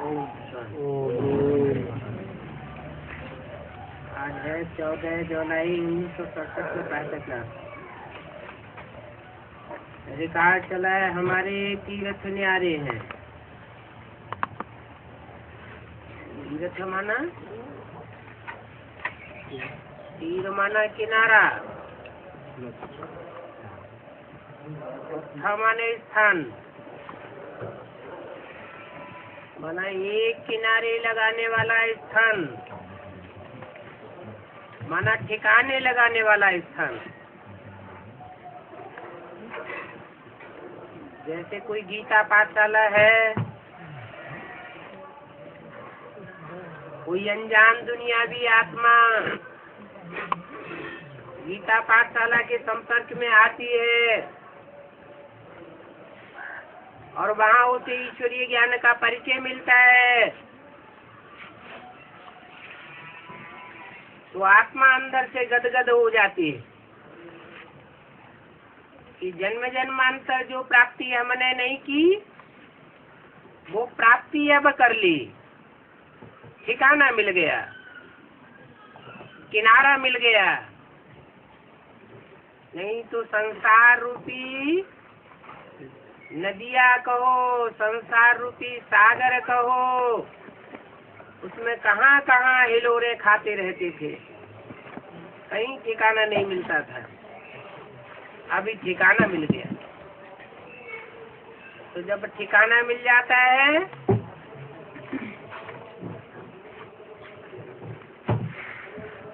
आज है 14 जुलाई 1967 में 65 क्लास। रिकॉर्ड चला है हमारे तीर्थ न्यारे हैं। तीर्थ माना तीर माना किनारा, माने स्थान माना एक किनारे लगाने वाला स्थान, माना ठिकाने लगाने वाला स्थान। जैसे कोई गीता पाठशाला है, कोई अनजान दुनियावी आत्मा गीता पाठशाला के संपर्क में आती है और वहाँ उसे ईश्वरीय ज्ञान का परिचय मिलता है, तो आत्मा अंदर से गदगद हो जाती है कि जन्म जन्मांतर जो प्राप्ति हमने नहीं की वो प्राप्ति अब कर ली। ठिकाना मिल गया, किनारा मिल गया। नहीं तो संसार रूपी नदिया कहो, संसार रूपी सागर कहो, उसमें कहाँ कहाँ हिलोरे खाते रहते थे, कहीं ठिकाना नहीं मिलता था। अभी ठिकाना मिल गया। तो जब ठिकाना मिल जाता है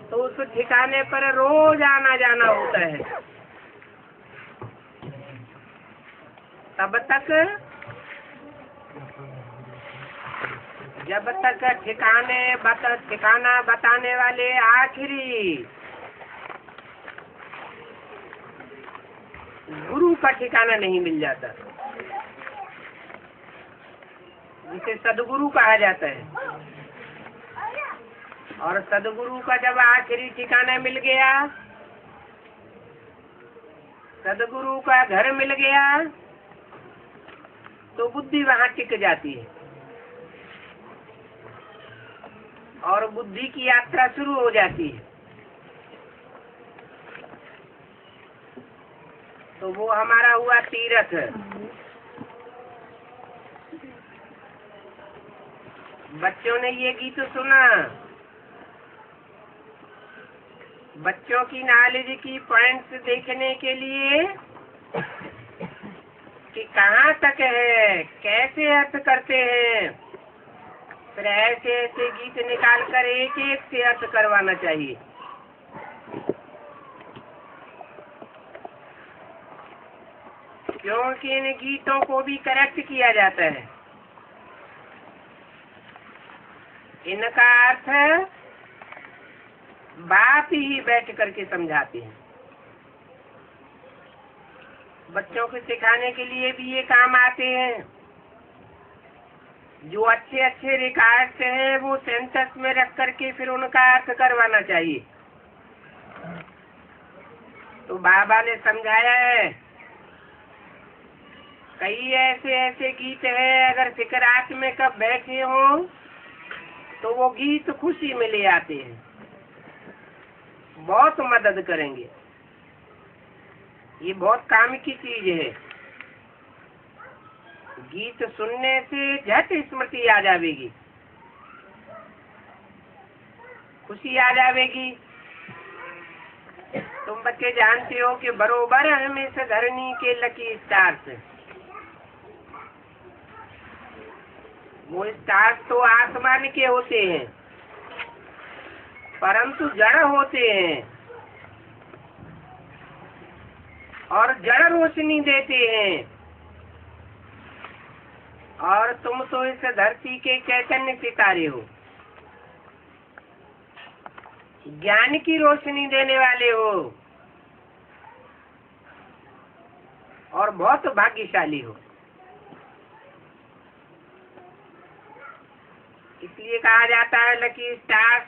तो उस ठिकाने पर रोज आना जाना होता है। तब तक जब तक ठिकाना बताने वाले आखिरी गुरु का ठिकाना नहीं मिल जाता, जिसे सदगुरु कहा जाता है। और सदगुरु का जब आखिरी ठिकाना मिल गया, सदगुरु का घर मिल गया, तो बुद्धि वहाँ टिक जाती है और बुद्धि की यात्रा शुरू हो जाती है। तो वो हमारा हुआ तीर्थ। बच्चों ने ये गीत सुना, बच्चों की नॉलेज की पॉइंट्स देखने के लिए कि कहाँ तक है, कैसे अर्थ करते हैं, फिर ऐसे ऐसे गीत निकाल कर एक एक से अर्थ करवाना चाहिए। क्योंकि इन गीतों को भी करेक्ट किया जाता है। इनका अर्थ बाप ही बैठ करके समझाते हैं। बच्चों को सिखाने के लिए भी ये काम आते हैं। जो अच्छे अच्छे रिकॉर्ड्स हैं वो सेंटेंस में रख करके फिर उनका अर्थ करवाना चाहिए। तो बाबा ने समझाया है, कई ऐसे ऐसे गीत हैं, अगर फिक्रात में कब बैठे हो तो वो गीत खुशी में ले आते हैं, बहुत मदद करेंगे। ये बहुत काम की चीज है। गीत सुनने से झट स्मृति आ जाएगी, खुशी आ जाएगी। तुम बच्चे जानते हो कि बरोबर हमेशा धरनी के लकी स्टार्स, वो स्टार्स तो आसमान के होते हैं परंतु जड़ होते हैं और जड़ रोशनी देते हैं। और तुम तो इस धरती के चैतन्य सितारे हो, ज्ञान की रोशनी देने वाले हो और बहुत भाग्यशाली हो। इसलिए कहा जाता है लकी स्टार्स।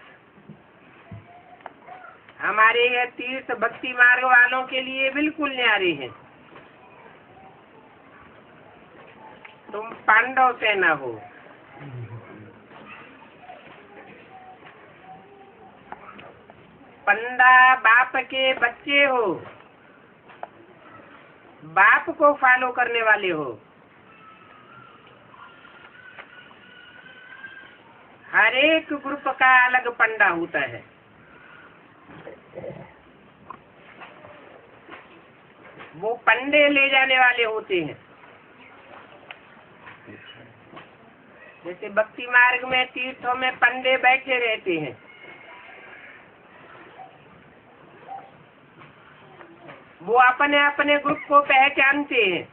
हमारे यह तीर्थ भक्ति मार्ग वालों के लिए बिल्कुल न्यारे हैं। तुम पांडव सेना हो, पंडा बाप के बच्चे हो, बाप को फॉलो करने वाले हो। हर एक ग्रुप का अलग पंडा होता है। वो पंडे ले जाने वाले होते हैं। जैसे भक्ति मार्ग में तीर्थों में पंडे बैठे रहते हैं। वो अपने अपने ग्रुप को पहचानते हैं।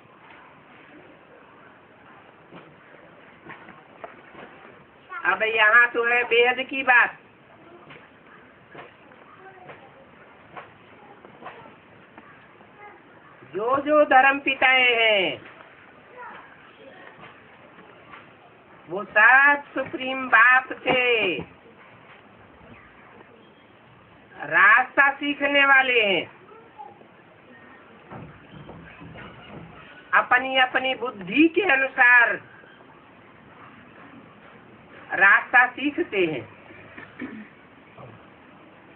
अब यहाँ तो है बेहद की बात। जो जो धर्म पिताएं हैं वो सब सुप्रीम बाप से रास्ता सीखने वाले हैं। अपनी अपनी बुद्धि के अनुसार रास्ता सीखते हैं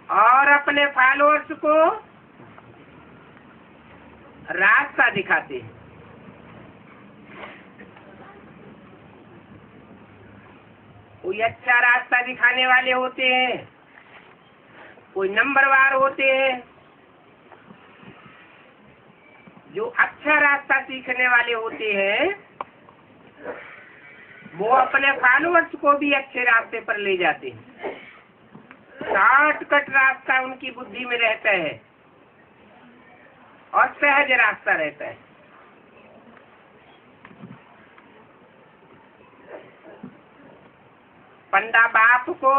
और अपने फॉलोअर्स को रास्ता दिखाते हैं। कोई अच्छा रास्ता दिखाने वाले होते हैं, कोई नंबरवार होते हैं। जो अच्छा रास्ता सीखने वाले होते हैं वो अपने फॉलोअर्स को भी अच्छे रास्ते पर ले जाते हैं। शॉर्टकट रास्ता उनकी बुद्धि में रहता है और सहज रास्ता रहता है। पंडा बाप को,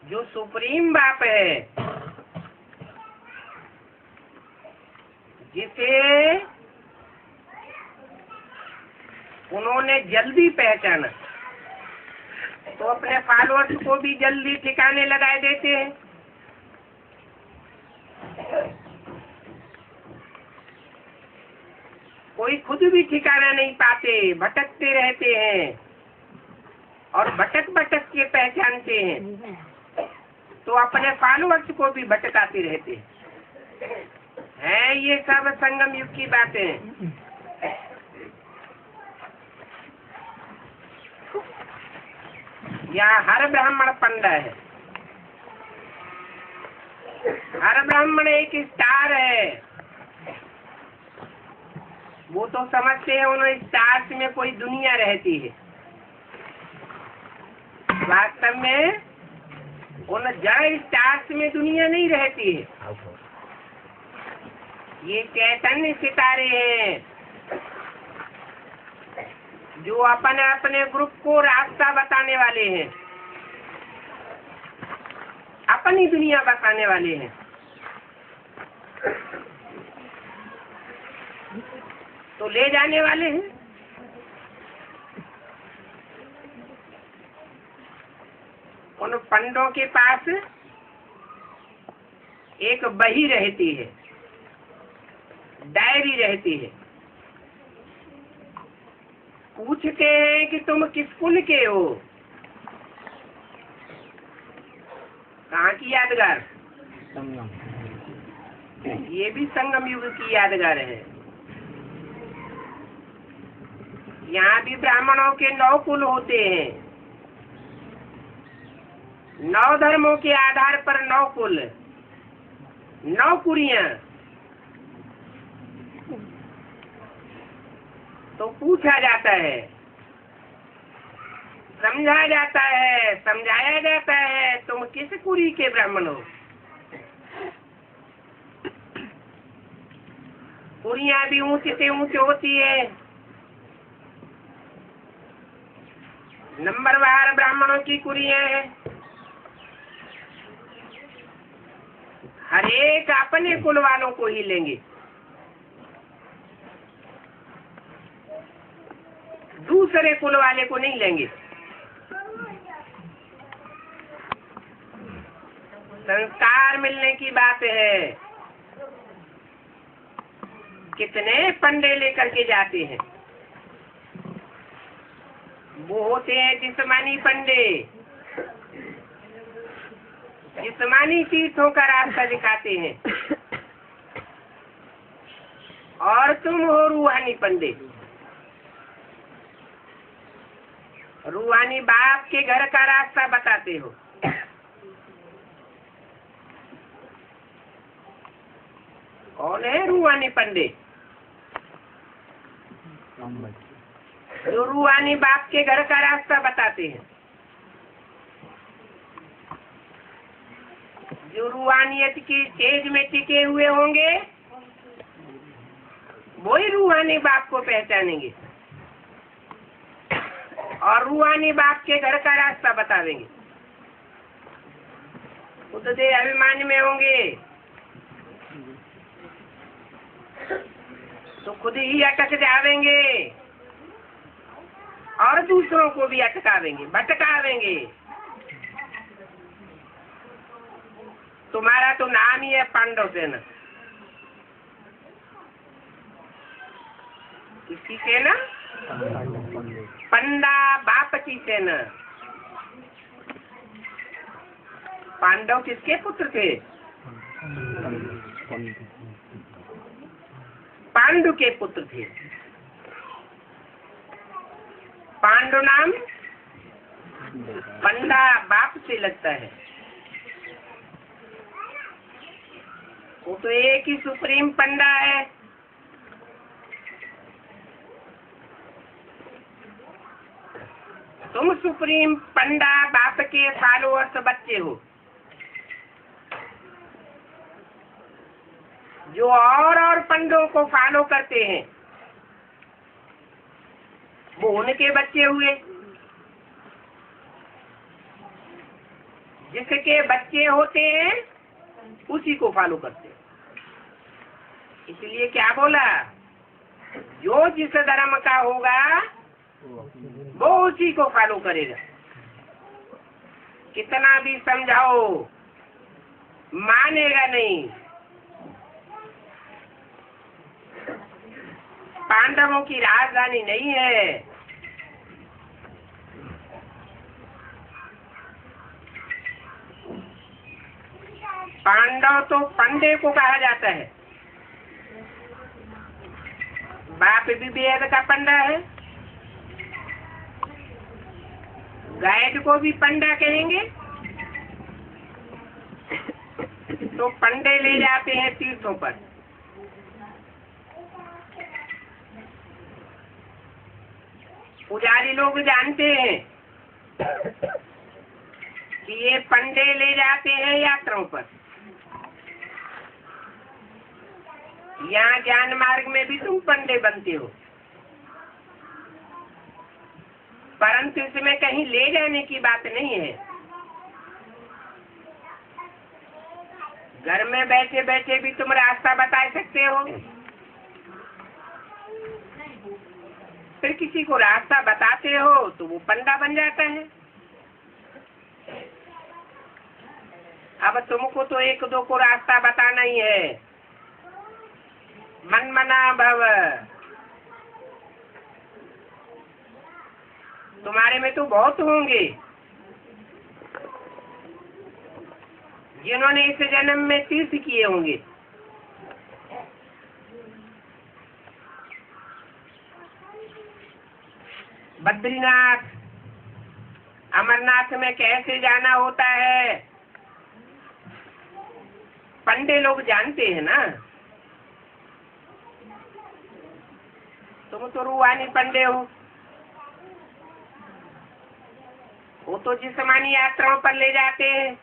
जो सुप्रीम बाप है, जिसे उन्होंने जल्दी पहचाना, तो अपने फॉलोअर्स को भी जल्दी ठिकाने लगाए देते हैं। कोई खुद भी ठिकाना नहीं पाते, भटकते रहते हैं और भटक भटक के पहचानते हैं, तो अपने फॉलोअर्स को भी भटकाते रहते हैं। ये सब संगम युग की बातें। यहाँ हर ब्राह्मण पंडा है। हर ब्राह्मण एक स्टार है। वो तो समझते हैं उन्हें स्टार्स में कोई दुनिया रहती है। वास्तव में उन जड़ स्टार्स में दुनिया नहीं रहती है। ये चैतन्य सितारे हैं जो अपने अपने ग्रुप को रास्ता बताने वाले हैं, अपनी दुनिया बताने वाले हैं। तो ले जाने वाले हैं। उन पंडों के पास एक बही रहती है, डायरी रहती है। पूछते हैं कि तुम किस कुल के हो? कहाँ की यादगार? ये भी संगम युग की यादगार है। यहाँ भी ब्राह्मणों के 9 कुल होते हैं। 9 धर्मों के आधार पर 9 कुल, 9 कुरियां। तो पूछा जाता है, समझा जाता है, समझाया जाता है, तुम किस कुरी के ब्राह्मण हो? कुरियां भी ऊंचे से ऊंचे होती है। नंबरवार ब्राह्मणों की कुरियां हैं। हर एक अपने कुल वालों को ही लेंगे, दूसरे कुल वाले को नहीं लेंगे। संस्कार मिलने की बात है। कितने पंडे लेकर के जाते हैं? वो होते हैं जिस्मानी पंडे। जिस्मानी तीर्थों का रास्ता दिखाते हैं, और तुम हो रूहानी पंडित। रूहानी बाप के घर का रास्ता बताते हो। कौन है रूहानी पंडित? जो रूहानी बाप के घर का रास्ता बताते हैं, जो रूहानियत की तेज में टिके हुए होंगे, वही रूहानी बाप को पहचानेंगे और रूहानी बाप के घर का रास्ता बतावेंगे। खुद दे अभिमान में होंगे तो खुद ही अटक जावेंगे और दूसरों को भी अटकावेंगे, भटकावेंगे। तुम्हारा तो नाम ही है पांडव सेना। किसकी सेना? पंडा बाप की सेना। पांडव किसके पुत्र थे? पांडु के पुत्र थे। पांडु नाम पंडा बाप से लगता है। वो तो एक ही सुप्रीम पंडा है। तुम सुप्रीम पंडा बाप के फॉलोअर्स बच्चे हो, जो और पंडों को फॉलो करते हैं, वो उनके बच्चे हुए। जिसके बच्चे होते हैं उसी को फॉलो करते हैं। इसलिए क्या बोला? जो जिस धर्म का होगा वो उसी को फॉलो करेगा। कितना भी समझाओ मानेगा नहीं। पांडवों की राजधानी नहीं है। पांडव तो पंडे को कहा जाता है। बाप भी वेद का पंडा है, गाइड को भी पंडा कहेंगे। तो पंडे ले जाते हैं तीर्थों पर। पुजारी लोग जानते हैं कि ये पंडे ले जाते हैं यात्राओं पर। यहाँ ज्ञान मार्ग में भी तुम पंडे बनते हो, परंतु इसमें कहीं ले जाने की बात नहीं है। घर में बैठे बैठे भी तुम रास्ता बता सकते हो। फिर किसी को रास्ता बताते हो तो वो पंडा बन जाता है। अब तुमको तो एक दो को रास्ता बताना ही है। मन मना भव। तुम्हारे में तो बहुत होंगे जिन्होंने इस जन्म में तीर्थ किए होंगे। बद्रीनाथ, अमरनाथ में कैसे जाना होता है पंडे लोग जानते हैं ना। तुम तो रूहानी पंडे हो। वो तो जिस्मानी यात्राओं पर ले जाते हैं।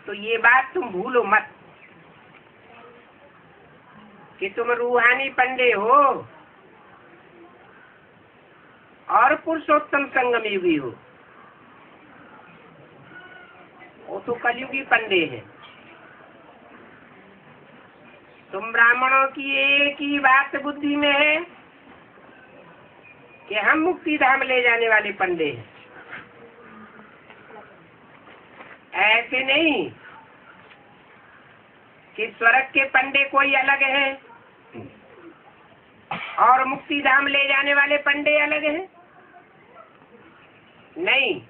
तो ये बात तुम भूलो मत कि तुम रूहानी पंडे हो और पुरुषोत्तम संगम युगी हो। वो तो कलयुगी पंडे हैं। तुम ब्राह्मणों की एक ही बात बुद्धि में है कि हम मुक्ति धाम ले जाने वाले पंडे हैं। ऐसे नहीं कि स्वर्ग के पंडे कोई अलग है और मुक्ति धाम ले जाने वाले पंडे अलग हैं। नहीं,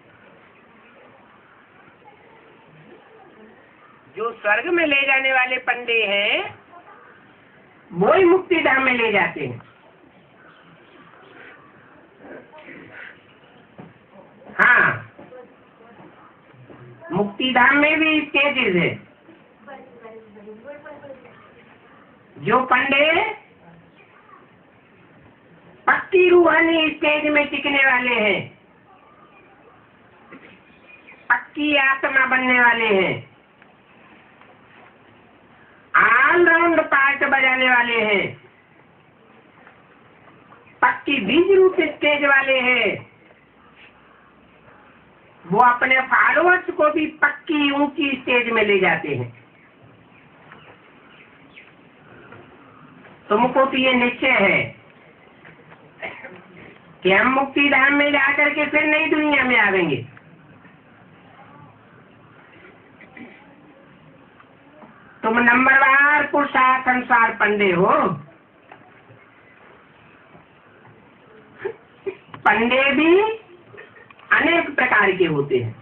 जो स्वर्ग में ले जाने वाले पंडे हैं वो ही मुक्ति धाम में ले जाते हैं। हाँ, मुक्ति धाम में भी स्टेजेस है। जो पंडे पक्की रूहानी स्टेज में टिकने वाले हैं, पक्की आत्मा बनने वाले हैं, ऑलराउंड पार्ट बजाने वाले हैं, पक्की बीज रूप स्टेज वाले हैं, वो अपने फॉलोअर्स को भी पक्की ऊंची स्टेज में ले जाते हैं। तुमको तो ये निश्चय है कि हम मुक्ति धाम में जाकर के फिर नई दुनिया में आवेंगे। तुम नंबरवार पुरुषार्थ अनुसार पंडे हो। पंडे भी अनेक प्रकार के होते हैं।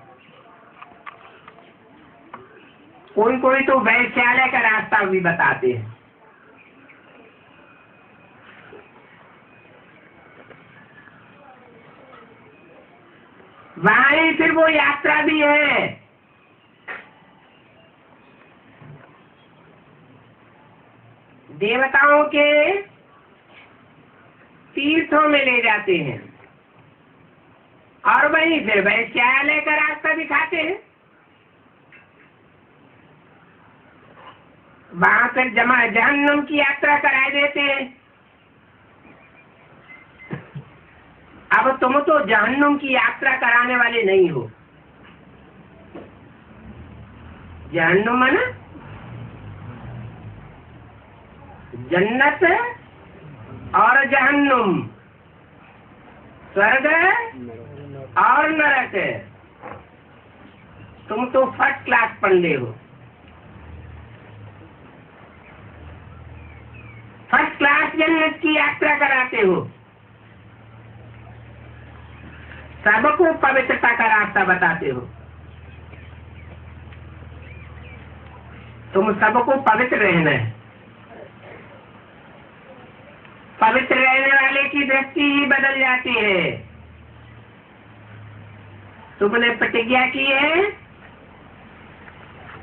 कोई कोई तो वैश्यालय का रास्ता भी बताते हैं। वहां ही फिर वो यात्रा भी है। देवताओं के तीर्थों में ले जाते हैं और वहीं फिर वैश्यालय का रास्ता दिखाते हैं। वहां फिर जहन्नुम की यात्रा कराए देते हैं। अब तुम तो जहन्नुम की यात्रा कराने वाले नहीं हो। जहन्नुम है ना, जन्नत और जहन्नुम, स्वर्ग और नरक। तुम तो फर्स्ट क्लास पंडे हो। फर्स्ट क्लास जन्नत की यात्रा कराते हो। सबको पवित्रता का रास्ता बताते हो। तुम सबको पवित्र रहना है। पवित्र रहने वाले की दृष्टि ही बदल जाती है। तुमने प्रतिज्ञा की है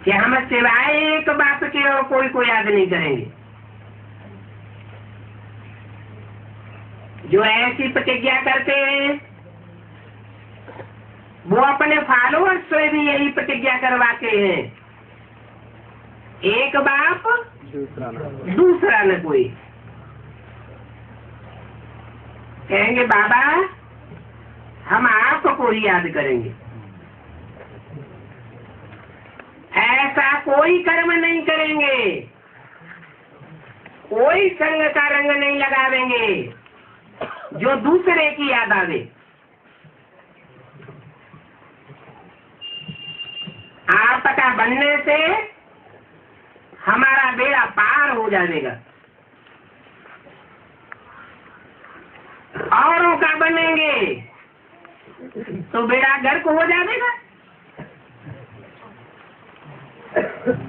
कि हम सिवाय एक बात के और कोई को याद नहीं करेंगे। जो ऐसी प्रतिज्ञा करते हैं वो अपने फॉलोअर्स से भी यही प्रतिज्ञा करवाते हैं। एक बाप दूसरा न कोई। कहेंगे बाबा हम आपको ही याद करेंगे। ऐसा कोई कर्म नहीं करेंगे, कोई संग का रंग नहीं लगावेंगे जो दूसरे की याद आवे। आपका बनने से हमारा बेड़ा पार हो जाएगा। औरों का बनेंगे तो बेड़ा गर्क हो जाएगा।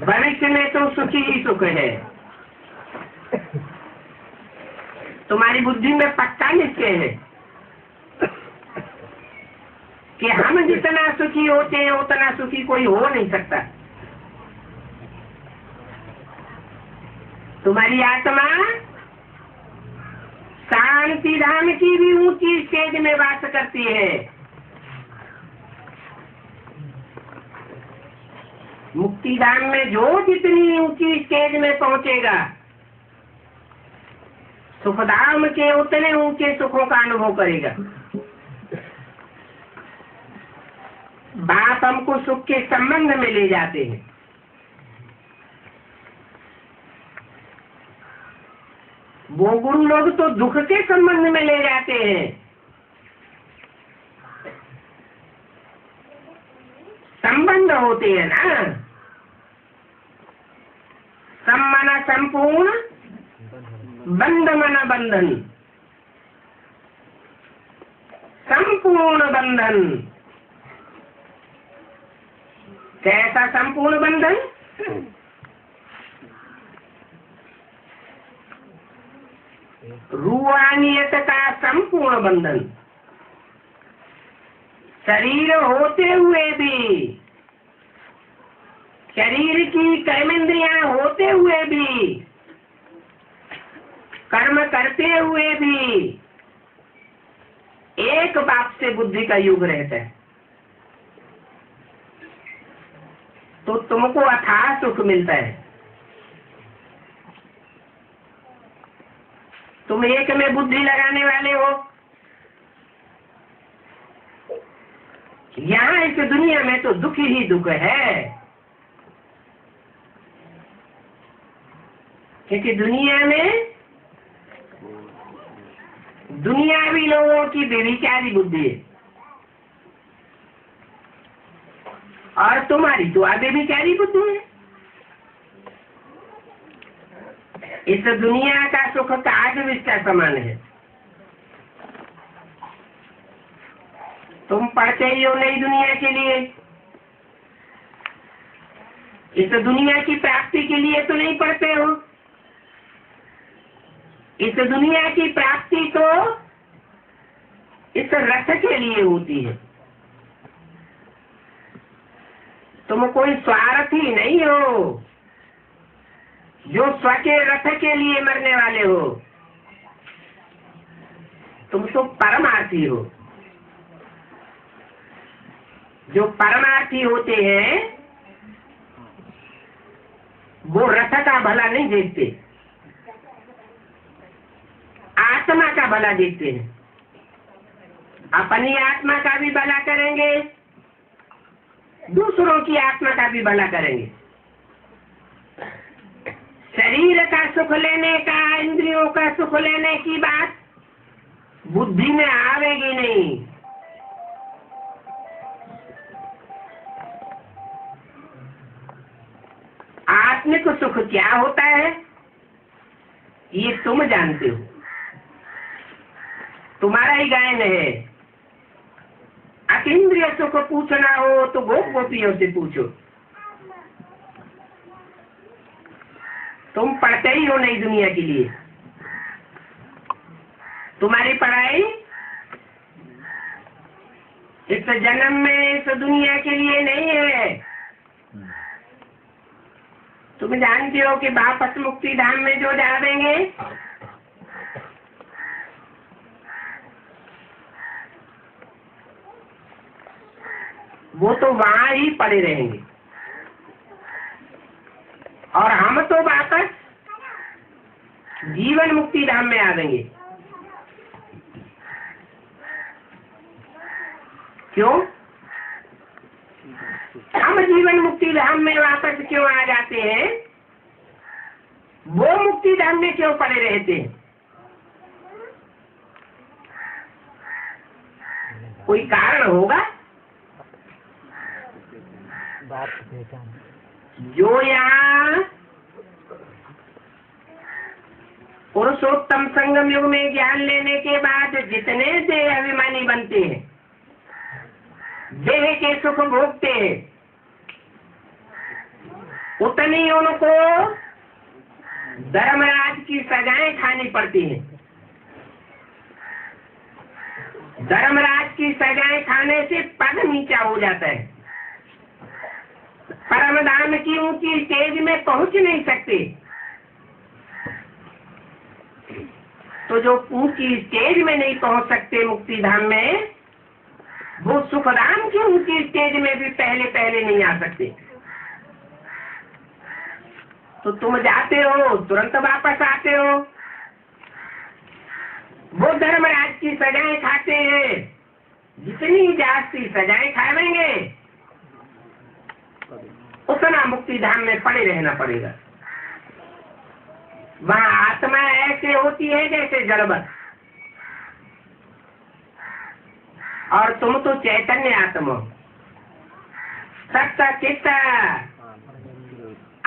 भविष्य में तो सुखी ही सुख है। तुम्हारी बुद्धि में पक्का निश्चय है कि हम जितना सुखी होते हैं उतना सुखी कोई हो नहीं सकता। तुम्हारी आत्मा शांति धाम की भी ऊंची स्टेज में वास करती है। मुक्ति धाम में जो जितनी ऊंची स्टेज में पहुंचेगा सुखधाम के उतने ऊंचे सुखों का अनुभव करेगा। बाप हमको सुख के संबंध में ले जाते हैं। वो गुरु लोग तो दुख के संबंध में ले जाते हैं। संबंध होते हैं ना, सम्मना संपूर्ण, बंध मना बंधन, संपूर्ण बंधन। कैसा संपूर्ण बंधन? रूहानियत का संपूर्ण बंधन, शरीर होते हुए भी, शरीर की कर्मेंद्रियां होते हुए भी, कर्म करते हुए भी एक बाप से बुद्धि का युग रहता है, तो तुमको अथाह सुख मिलता है। तुम एक में बुद्धि लगाने वाले हो। यहाँ इस दुनिया में तो दुख ही दुख है, क्योंकि दुनिया में दुनियावी लोगों की बेविचारी बुद्धि है, और तुम्हारी तो बेविचारी बुद्धि है। इस दुनिया का सुख काग विष का समान है। तुम पढ़ते ही हो नई दुनिया के लिए, इस दुनिया की प्राप्ति के लिए तो नहीं पढ़ते हो। इस दुनिया की प्राप्ति तो इस रथ के लिए होती है। तुम कोई स्वार्थी नहीं हो जो स्व के रथ के लिए मरने वाले हो। तुम तो परमार्थी हो। जो परमार्थी होते हैं वो रथ का भला नहीं देखते, आत्मा का भला देखते हैं। अपनी आत्मा का भी भला करेंगे, दूसरों की आत्मा का भी भला करेंगे। शरीर का सुख लेने का, इंद्रियों का सुख लेने की बात बुद्धि में आवेगी नहीं। आत्मिक सुख क्या होता है ये तुम जानते हो, तुम्हारा ही गायन है। अतीन्द्रिय सुख पूछना हो तो गोप गोपियों से पूछो। तुम पढ़ते ही हो नई दुनिया के लिए। तुम्हारी पढ़ाई इस जन्म में इस दुनिया के लिए नहीं है। तुम जानते हो कि वापस मुक्ति धाम में जो जावेंगे वो तो वहां ही पड़े रहेंगे, और हम तो वापस जीवन मुक्ति धाम में आवेंगे। क्यों? हम जीवन मुक्ति धाम में वापस क्यों आ जाते हैं? वो मुक्ति धाम में क्यों पड़े रहते हैं? कोई कारण होगा। जो यहाँ पुरुषोत्तम संगम युग में ज्ञान लेने के बाद जितने देह अभिमानी बनते हैं, देह के सुख भोगते हैं, उतनी उनको धर्मराज की सजाएं खानी पड़ती हैं। धर्मराज की सजाएं खाने से पद नीचा हो जाता है। परमधाम की ऊंची स्टेज में पहुंच नहीं सकते। तो जो ऊंची स्टेज में नहीं पहुंच सकते मुक्ति धाम में, वो सुखधाम की ऊंची स्टेज में भी पहले पहले नहीं आ सकते। तो तुम जाते हो तुरंत वापस आते हो। वो धर्मराज की सजाएं खाते हैं, जितनी जास्ती सजाएं खाएंगे उतना मुक्ति धाम में पड़े रहना पड़ेगा। वहाँ आत्मा ऐसे होती है जैसे जड़वत, और तुम तो चैतन्य आत्मा हो, सत्ता चित्त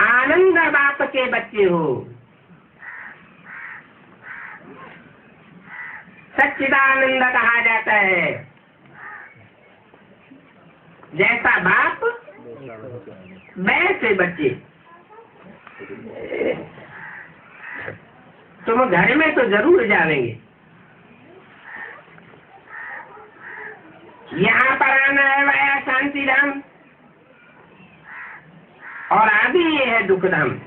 आनंद बाप के बच्चे हो। सच्चिदानंद कहा जाता है। जैसा बाप वैसे बच्चे। तुम घर में तो जरूर जावेंगे, यहाँ पर आना है वाया शांति धाम, और आदि ये है दुख धाम।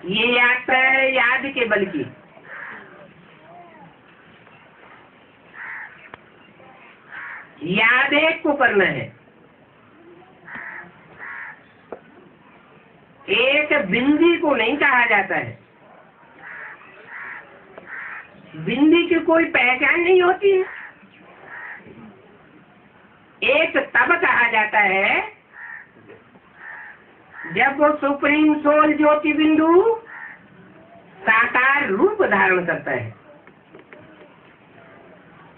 ये यात्रा है याद के बल की। याद एक को करना है, एक बिंदी को नहीं कहा जाता है। बिंदी की कोई पहचान नहीं होती है। एक तब कहा जाता है जब वो सुप्रीम सोल ज्योति बिंदु साकार रूप धारण करता है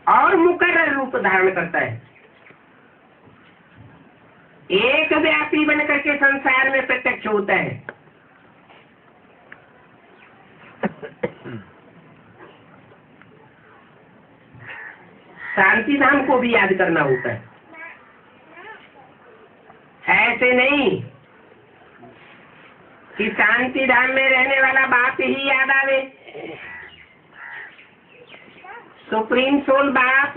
और मुकर्रर रूप धारण करता है, एक व्यापी बनकर के संसार में प्रत्यक्ष होता है। शांति धाम को भी याद करना होता है, ऐसे नहीं कि शांति धाम में रहने वाला बाप ही याद आवे। सुप्रीम सोल बाप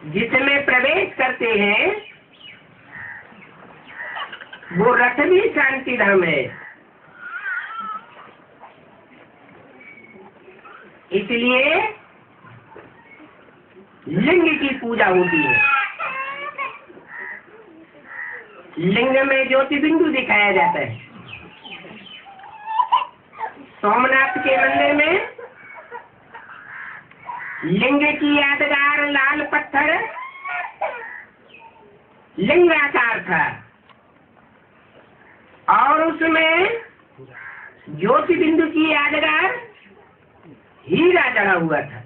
जिसमें प्रवेश करते हैं वो रथ भी शांति धाम है। इसलिए लिंग की पूजा होती है। लिंग में ज्योति बिंदु दिखाया जाता है। सोमनाथ के मंदिर में लिंग की यादगार लाल पत्थर लिंगाकार था और उसमें ज्योति बिंदु की यादगार हीरा जड़ा हुआ था।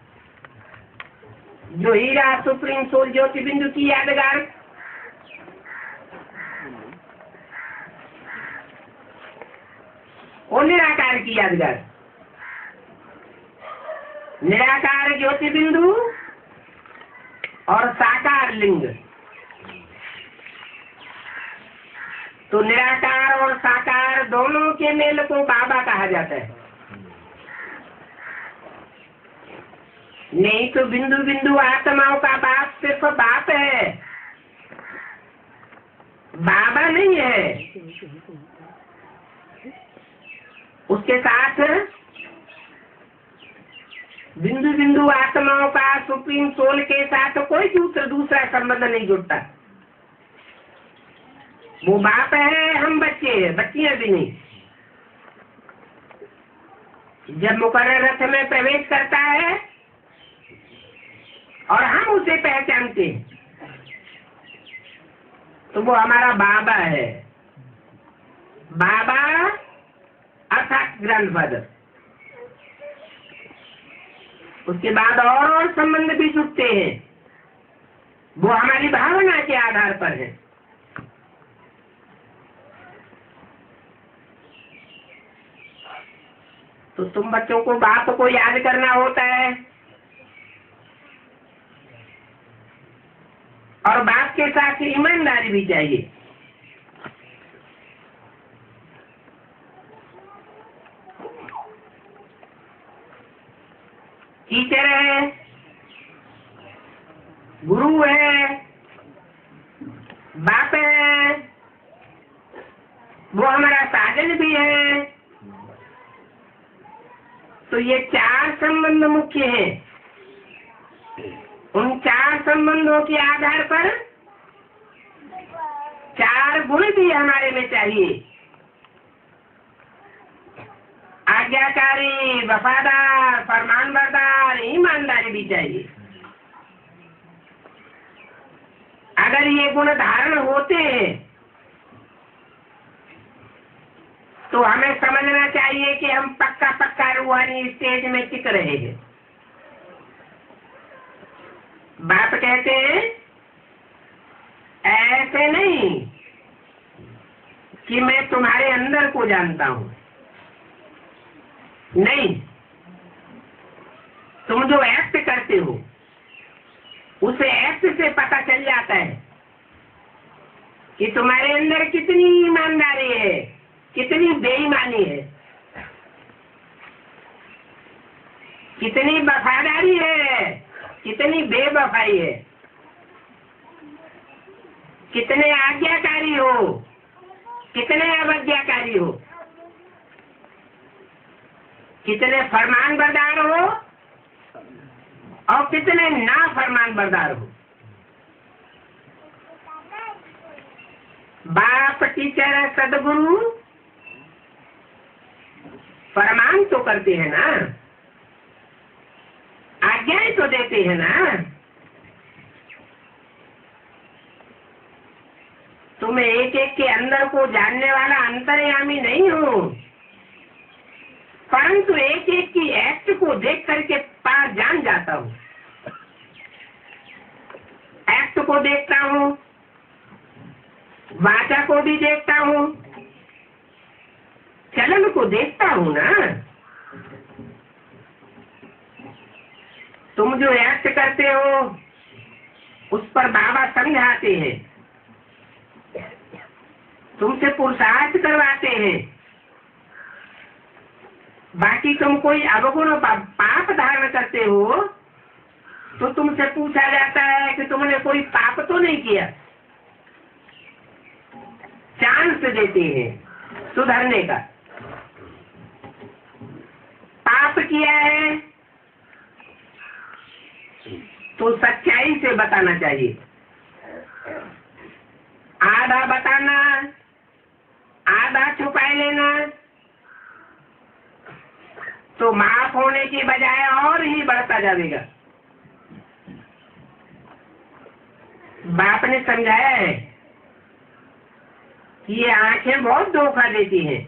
जो हीरा सुप्रीम सोल ज्योति बिंदु की यादगार वो निराकार की यादगार। निराकार ज्योति बिंदु और साकार लिंग। तो निराकार और साकार दोनों के मेल को बाबा कहा जाता है। नहीं तो बिंदु बिंदु आत्माओं का बाप सिर्फ बाप है, बाबा नहीं है। उसके साथ बिंदु बिंदु आत्माओं का सुप्रीम सोल के साथ कोई दूसरा संबंध नहीं जुड़ता। वो बाप है, हम बच्चे हैं, बच्चियां भी नहीं। जब मुकर्रर रथ में प्रवेश करता है और हम उसे पहचानते हैं तो वो हमारा बाबा है। बाबा अर्थात ग्रैंडफादर। उसके बाद और संबंध भी जुड़ते हैं, वो हमारी भावना के आधार पर है। तो तुम बच्चों को बाप को याद करना होता है और बाप के साथ ईमानदारी भी चाहिए। टीचर है, गुरु है, बाप है, वो हमारा साजन भी है। तो ये चार संबंध मुख्य हैं। उन चार संबंधों के आधार पर चार गुण भी हमारे में चाहिए। आज्ञाकारी, वफादार, फरमानबरदार, ईमानदारी भी चाहिए। अगर ये गुण धारण होते हैं तो हमें समझना चाहिए कि हम पक्का रूहानी स्टेज में टिक रहे हैं। बाप कहते हैं ऐसे नहीं कि मैं तुम्हारे अंदर को जानता हूं। नहीं, तुम जो एक्ट करते हो उसे एक्ट से पता चल जाता है कि तुम्हारे अंदर कितनी ईमानदारी है, कितनी बेईमानी है, कितनी वफादारी है, कितनी बेवफाई है, कितने आज्ञाकारी हो, कितने अवज्ञाकारी हो, कितने फरमान बरदार हो और कितने ना फरमान बरदार हो। बाप, टीचर, सदगुरु फरमान तो करते हैं ना, आज्ञाएं तो देते हैं ना। तुम एक एक के अंदर को जानने वाला अंतर्यामी नहीं हो, परंतु एक एक की एक्ट को देख करके पार जान जाता हूँ। एक्ट को देखता हूँ, वाचा को भी देखता हूँ, चलन को देखता हूँ ना। तुम जो एक्ट करते हो उस पर बाबा समझाते हैं, तुमसे पुरुषार्थ करवाते हैं। बाकी तुम कोई अवगुण पाप धारण करते हो तो तुमसे पूछा जाता है कि तुमने कोई पाप तो नहीं किया। चांस देते हैं सुधरने का। पाप किया है तो सच्चाई से बताना चाहिए, आधा बताना, आधा छुपाए लेना तो माफ होने की बजाय और ही बढ़ता जाएगा। बाप ने समझाया है कि ये आंखें बहुत धोखा देती हैं।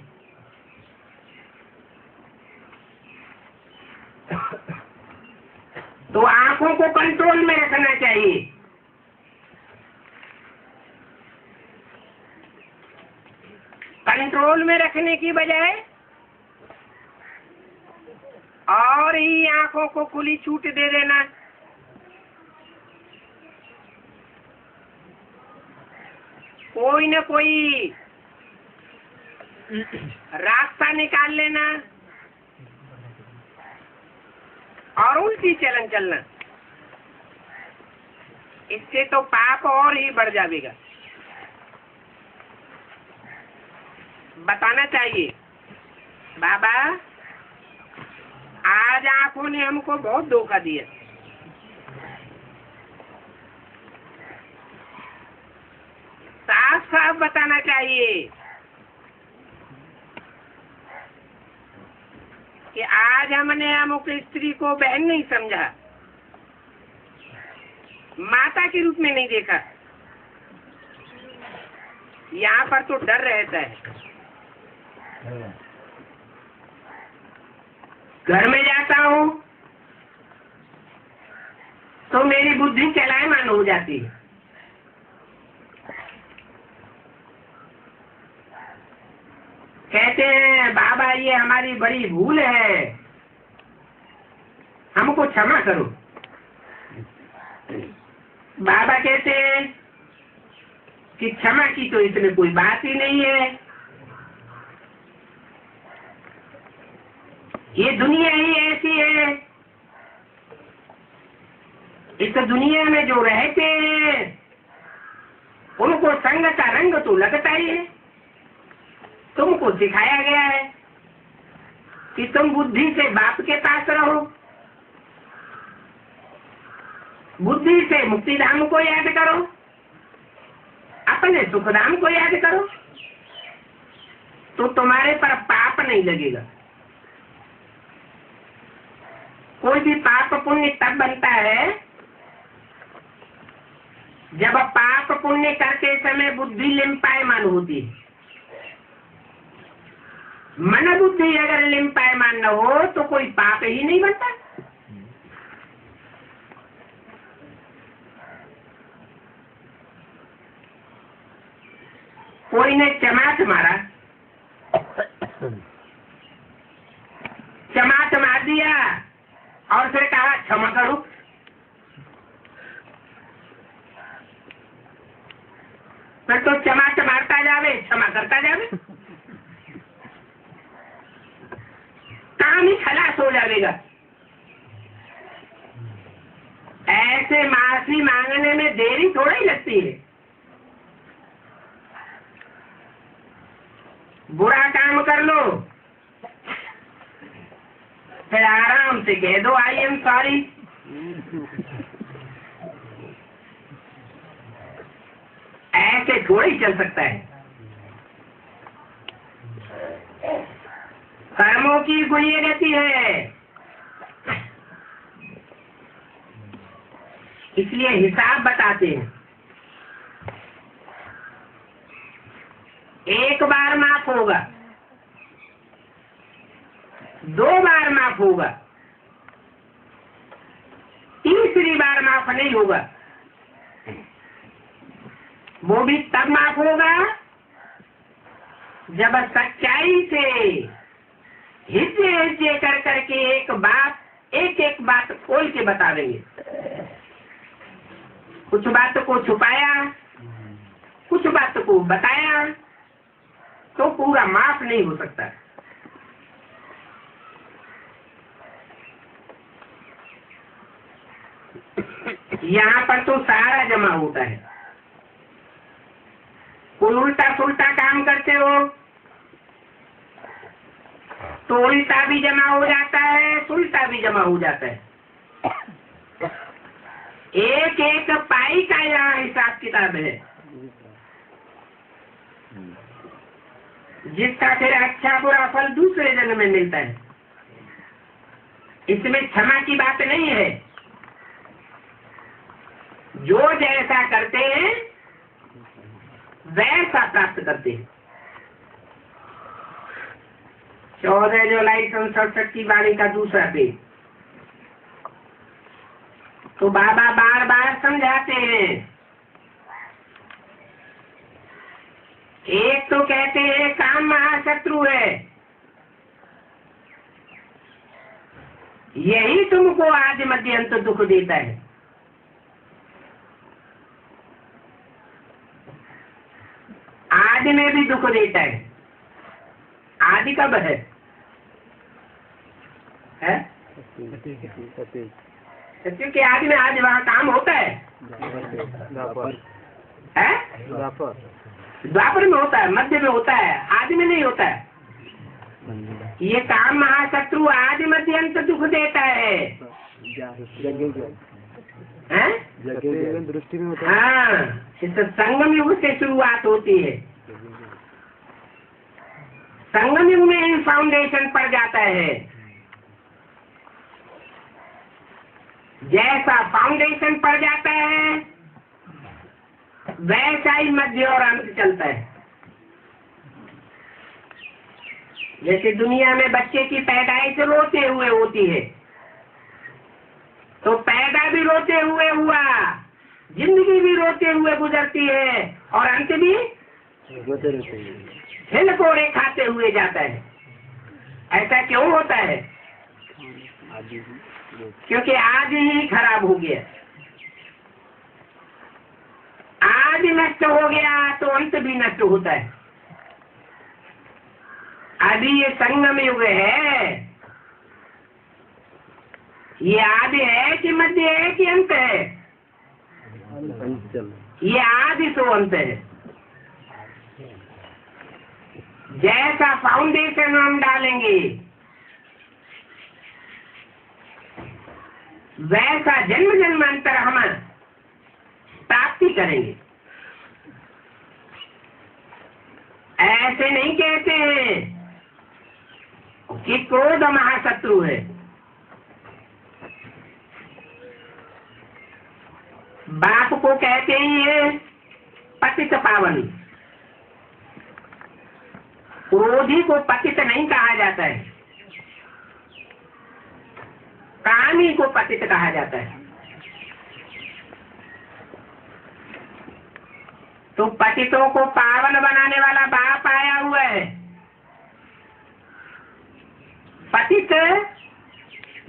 तो आंखों को कंट्रोल में रखना चाहिए। कंट्रोल में रखने की बजाय और ही आंखों को खुली छूट दे देना। कोई न कोई रास्ता निकाल लेना और उल्टी चलन चलना, इससे तो पाप और ही बढ़ जाएगा। बताना चाहिए, बाबा आज आंखों ने हमको बहुत धोखा दिया। साफ साफ बताना चाहिए कि आज हमने अमुक स्त्री को बहन नहीं समझा, माता के रूप में नहीं देखा। यहाँ पर तो डर रहता है। घर में जाता हूँ तो मेरी बुद्धि चलायमान हो जाती है। कहते हैं बाबा ये हमारी बड़ी भूल है, हमको क्षमा करो। बाबा कहते हैं कि क्षमा की तो इसमें कोई बात ही नहीं है, ये दुनिया ही ऐसी है। इस दुनिया में जो रहते हैं उनको संग का रंग तो लगता ही है। तुमको सिखाया गया है कि तुम बुद्धि से बाप के पास रहो, बुद्धि से मुक्तिधाम को याद करो, अपने सुखधाम को याद करो, तो तुम्हारे पर पाप नहीं लगेगा। कोई भी पाप पुण्य तब बनता है जब पाप पुण्य करते समय बुद्धि लिम्पायमान होती है। मन बुद्धि अगर लिम्पायमान न हो तो कोई पाप ही नहीं बनता। कोई ने चमाट मारा, चमाट मार दिया और फिर कहा क्षमा करो। फिर तो चमाट मारता जावे, क्षमा करता जावे, काम ही खलास हो जाएगा। ऐसे माफी मांगने में देरी थोड़ा ही लगती है। बुरा काम कर लो, फिर आराम से कह दो आई एम सॉरी। ऐसे थोड़ा ही चल सकता है। कर्मों की कोई गति है, इसलिए हिसाब बताते हैं। एक बार माफ होगा, 2 बार माफ होगा, तीसरी बार माफ नहीं होगा। वो भी तब माफ होगा जब सच्चाई से हिज्जे हिज्जे कर करके एक एक बात खोल के बता देंगे। कुछ बात को छुपाया, कुछ बात को बताया, तो पूरा माफ नहीं हो सकता। यहाँ पर तो सारा जमा होता है। कोई उल्टा सुल्टा काम करते हो तो उल्टा भी जमा हो जाता है, सुल्टा भी जमा हो जाता है। एक एक पाई का यहाँ हिसाब किताब है, जिसका फिर अच्छा बुरा फल दूसरे जन्म में मिलता है। इसमें क्षमा की बात नहीं है। जो जैसा करते हैं वैसा प्राप्त करते हैं। 14 जुलाई 1967 की वाणी का दूसरा पेज। तो बाबा बार बार समझाते हैं। एक तो कहते हैं काम महाशत्रु है, यही तुमको आदि मध्य अंत दुख देता है। आदि में भी दुख देता है। आदि कब है? सत्य के आदि में आज वहाँ काम होता है? द्वापर में होता है, मध्य में होता है, आदि में नहीं होता है। ये काम महाशत्रु आदि मध्य अंत दुख देता है। दृष्टि में होता है। हाँ, इस संगम युग से शुरुआत होती है। संगम युग में ही फाउंडेशन पड़ जाता है। जैसा फाउंडेशन पड़ जाता है वैसा ही मध्य और अंत चलता है। जैसे दुनिया में बच्चे की पैदाइश रोते हुए होती है, तो पैदा भी रोते हुए हुआ, जिंदगी भी रोते हुए गुजरती है, और अंत भी हिलकोरे खाते हुए जाता है। ऐसा क्यों होता है? क्योंकि आज ही खराब हो गया। आज नष्ट हो गया तो अंत भी नष्ट होता है। अभी ये संगम युग है, ये आदि है कि मध्य है कि अंत है? ये आदि तो अंत है। जैसा फाउंडेशन हम डालेंगे वैसा जन्म जन्मांतर हम प्राप्ति करेंगे। ऐसे नहीं कहते हैं कि क्रोध महाशत्रु है। बाप को कहते ही है पतित पावन। क्रोधी को पतित नहीं कहा जाता है, कामी को पतित कहा जाता है। तो पतितों को पावन बनाने वाला बाप आया हुआ है। पतित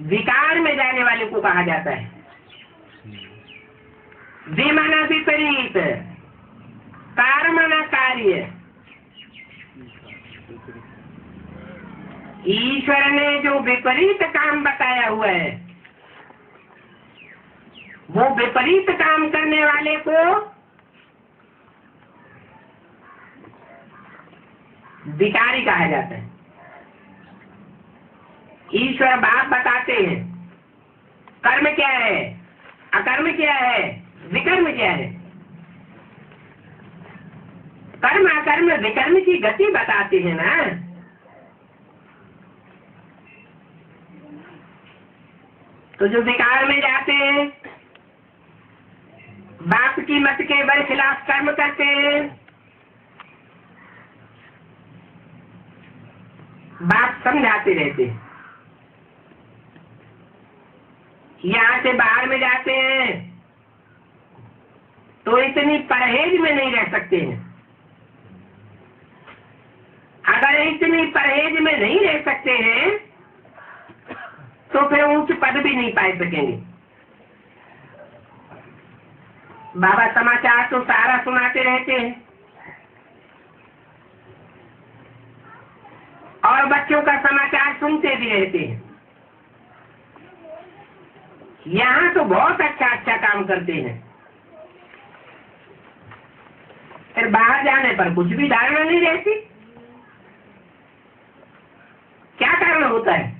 विकार में जाने वाले को कहा जाता है। विमाना विपरीत, कर्म न कार्य। ईश्वर ने जो विपरीत काम बताया हुआ है, वो विपरीत काम करने वाले को विकारी कहा जाता है। ईश्वर बात बताते हैं, कर्म क्या है, अकर्म क्या है, विकर्म क्या है। कर्म अकर्म विकर्म की गति बताते हैं ना। तो जो विकार में जाते हैं, बाप की मत के बरखिलाफ कर्म करते हैं, बाप समझाते रहते हैं। यहाँ से बाहर में जाते हैं तो इतनी परहेज में नहीं रह सकते हैं। अगर इतनी परहेज में नहीं रह सकते हैं तो फिर ऊंच पद भी नहीं पा सकेंगे। बाबा समाचार तो सारा सुनाते रहते हैं और बच्चों का समाचार सुनते भी रहते हैं। यहाँ तो बहुत अच्छा काम करते हैं, फिर बाहर जाने पर कुछ भी धारणा नहीं रहती। क्या कारण होता है?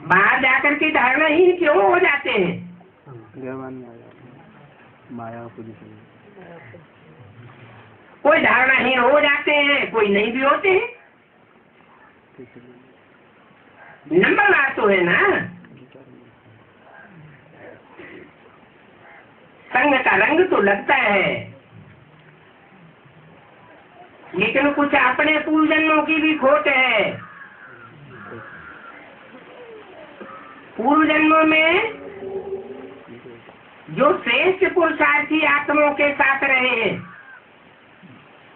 बाहर जाकर के धारणा ही क्यों हो जाते हैं? माया कोई धारणाहीन हो जाते हैं, कोई नहीं भी होते हैं। नंबरवार तो है ना। संग का रंग तो लगता है, लेकिन कुछ अपने पूर्व जन्मों की भी खोट है। पूर्व जन्मों में जो श्रेष्ठ पुरुषार्थी आत्माओं के साथ रहे हैं,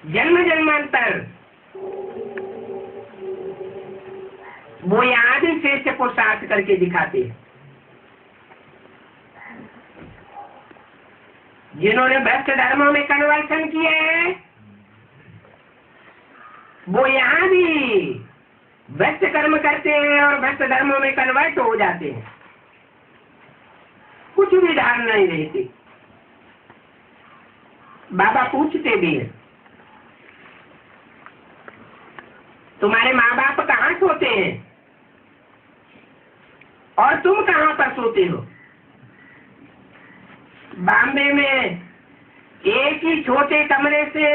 जन्म जन्मांतर, वो यहाँ भी श्रेष्ठ पुरुषार्थ करके दिखाते हैं। जिन्होंने भ्रष्ट धर्मों में कन्वर्सन किए हैं, वो यहाँ भी भ्रष्ट कर्म करते हैं और भ्रष्ट धर्मों में कन्वर्ट हो जाते हैं। कुछ भी धारणा नहीं रहती। बाबा पूछते भी हैं, तुम्हारे माँ बाप कहाँ सोते हैं और तुम कहाँ पर सोते हो? बॉम्बे में एक ही छोटे कमरे से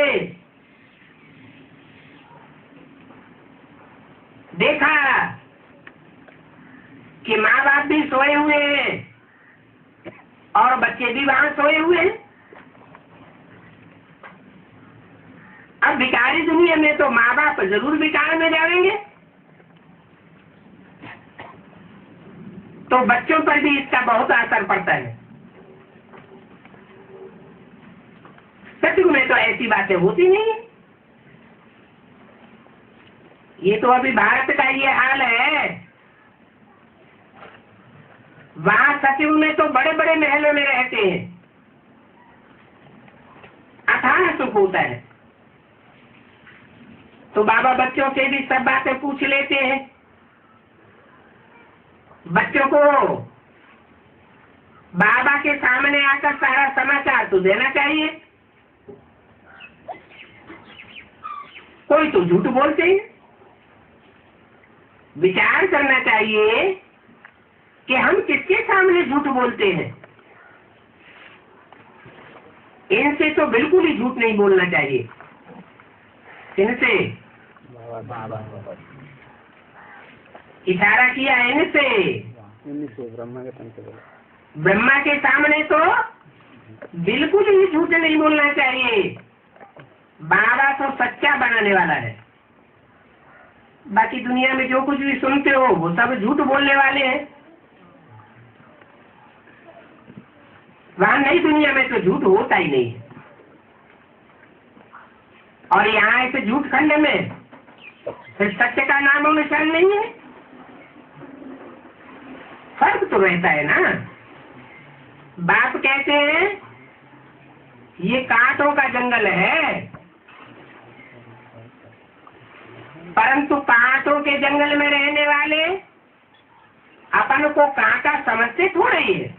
देखा कि माँ बाप भी सोए हुए हैं और बच्चे भी वहां सोए हुए हैं। अब भिखारी दुनिया में तो माँ बाप जरूर विकार में जाएंगे, तो बच्चों पर भी इसका बहुत असर पड़ता है। सत्युग में तो ऐसी बातें होती नहीं है। ये तो अभी भारत का ये हाल है। वहां सत्युग में तो बड़े बड़े महलों में रहते हैं, अथाह सुख होता है। तो बाबा बच्चों से भी सब बातें पूछ लेते हैं। बच्चों को बाबा के सामने आकर सारा समाचार तो देना चाहिए। कोई तो झूठ बोलते हैं। विचार करना चाहिए कि हम किसके सामने झूठ बोलते हैं। इनसे तो बिल्कुल ही झूठ नहीं बोलना चाहिए। इनसे इशारा किया, इनसे ब्रह्मा के सामने तो बिल्कुल ही झूठ नहीं बोलना चाहिए। बाबा तो सच्चा बनाने वाला है। बाकी दुनिया में जो कुछ भी सुनते हो वो सब झूठ बोलने वाले हैं। वहां नई दुनिया में तो झूठ होता ही नहीं है। और यहाँ ऐसे झूठ खंड में फिर सत्य का नाम और निशान नहीं है। फर्क तो रहता है ना। बाप कहते हैं ये कांटों का जंगल है, परंतु कांटों के जंगल में रहने वाले अपन को कांटा समझते थोड़ा ही है।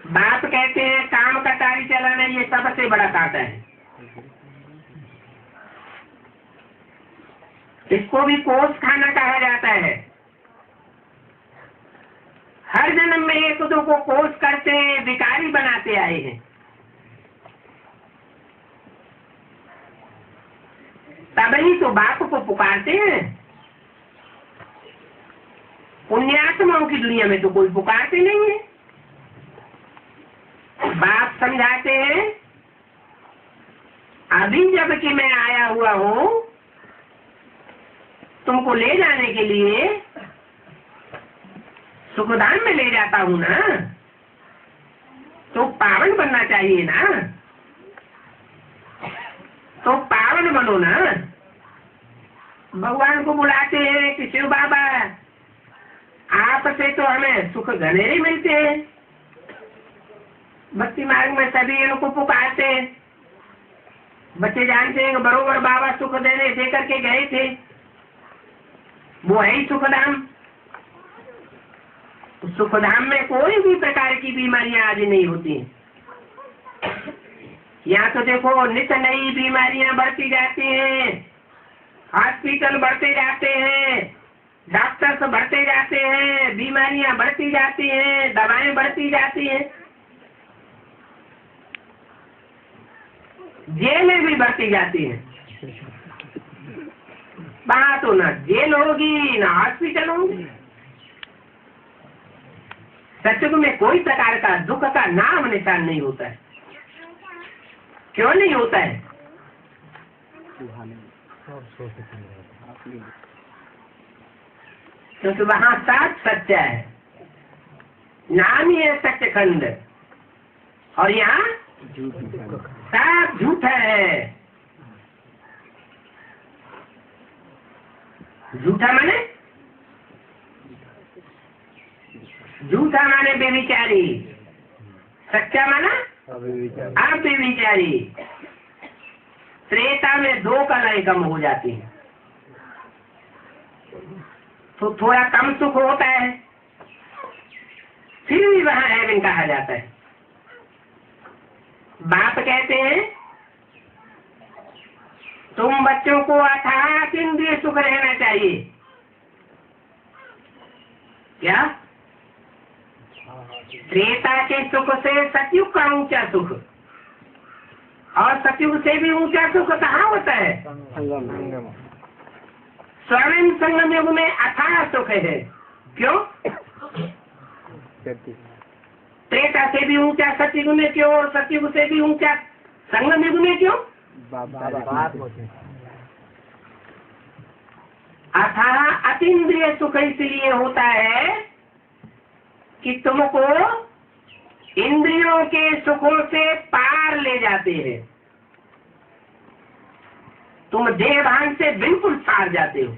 बाप कहते हैं काम कटारी चलाना ये सबसे बड़ा कांटा है, इसको भी कोस खाना कहा जाता है। हर जन्म में एक दूसरे को कोस करते विकारी बनाते आए हैं। तभी तो बाप को पुकारते हैं। पुण्यात्माओं की दुनिया में तो कोई पुकारते नहीं है। बाप समझाते हैं अभी जब कि मैं आया हुआ हूँ तुमको ले जाने के लिए, सुखधाम में ले जाता हूँ ना, तो पावन बनना चाहिए ना, तो पावन बनो ना। भगवान को बुलाते हैं कि शिव बाबा आपसे तो हमें सुख घनेरे मिलते हैं। भक्ति मार्ग में सभी इनको पुकारते हैं। बच्चे जानते हैं बरोबर बाबा सुख दे करके गए थे, वो है ही सुखधाम। सुखधाम में कोई भी प्रकार की बीमारियां आदि नहीं होती। यहाँ तो देखो नित्य नई बीमारियां बढ़ती जाती हैं, हॉस्पिटल बढ़ते जाते हैं, डॉक्टर्स बढ़ते जाते हैं, बीमारियां बढ़ती जाती हैं, दवाएं बढ़ती जाती हैं, जेलें भी बढ़ती जाती हैं। वहां तो ना जेल होगी ना हॉस्पिटल होगी। सत्युग में कोई प्रकार का दुख का नाम निशान नहीं होता है। क्यों नहीं होता है? क्योंकि वहां सात सत्य है, नाम ही है सत्यखंड, और यहाँ सात झूठा है। झूठा माने बेविचारी, सच्चा माना अव्यभिचारी। त्रेता में दो कलाएं कम हो जाती हैं, तो थोड़ा कम सुख होता है, फिर भी वहां हेवन कहा जाता है। बाप कहते हैं तुम बच्चों को अर्थात इंद्रिय सुख रहना चाहिए। क्या? त्रेता के सुख से सतयुग का ऊंचा सुख, और सतयुग से भी ऊंचा सुख कहाँ होता है? स्वयं संगम युग में अथाह सुख है। क्यों? त्रेता से भी ऊंचा सतयुग में क्यों, और सतयुग से भी ऊंचा संगम युग में क्यों? अथाह अतीन्द्रिय सुख इसलिए होता है कि तुमको इंद्रियों के सुखों से पार ले जाते हैं। तुम देह भान से बिल्कुल पार जाते हो।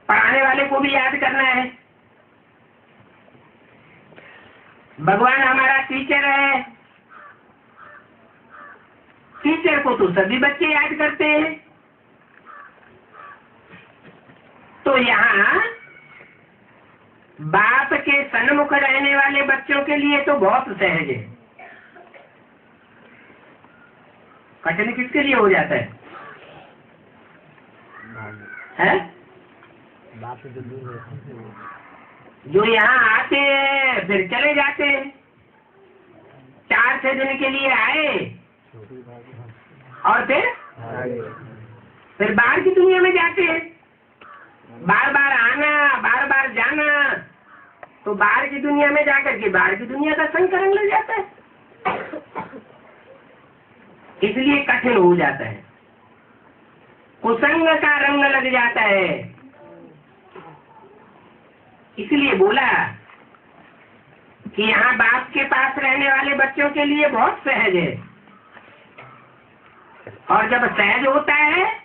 पढ़ाने वाले को भी याद करना है। भगवान हमारा टीचर है, टीचर को तो सभी बच्चे याद करते हैं। तो यहाँ बाप के सन्मुख रहने वाले बच्चों के लिए तो बहुत सहज है। कठिन किसके लिए हो जाता है? जो यहाँ आते हैं फिर चले जाते हैं। 4-6 दिन के लिए आए और फिर बाहर की दुनिया में जाते हैं। बार बार आना, बार बार जाना, तो बाहर की दुनिया में जाकर के बाहर की दुनिया का संग करने लग जाता है। इसलिए कठिन हो जाता है, कुसंग का रंग लग जाता है। इसलिए बोला कि यहाँ बाप के पास रहने वाले बच्चों के लिए बहुत सहज है। और जब सहज होता है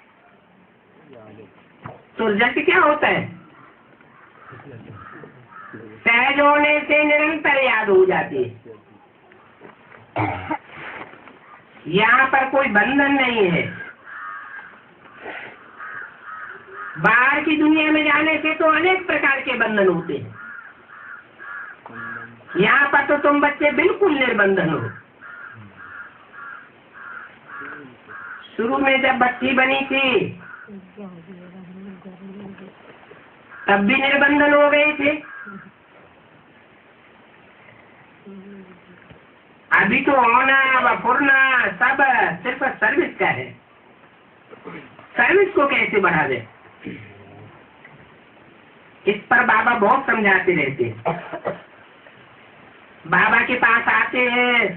तो रिजल्ट क्या होता है? सहज होने से निरंतर याद हो जाती है। यहाँ पर कोई बंधन नहीं है। बाहर की दुनिया में जाने से तो अनेक प्रकार के बंधन होते हैं। यहाँ पर तो तुम बच्चे बिल्कुल निर्बंधन हो। शुरू में जब बच्ची बनी थी तब भी निर्बंधन हो गए थे। अभी तो होना वफुरना सब सिर्फ सर्विस का है। सर्विस को कैसे बढ़ा दे, इस पर बाबा बहुत समझाते रहते हैं। बाबा के पास आते हैं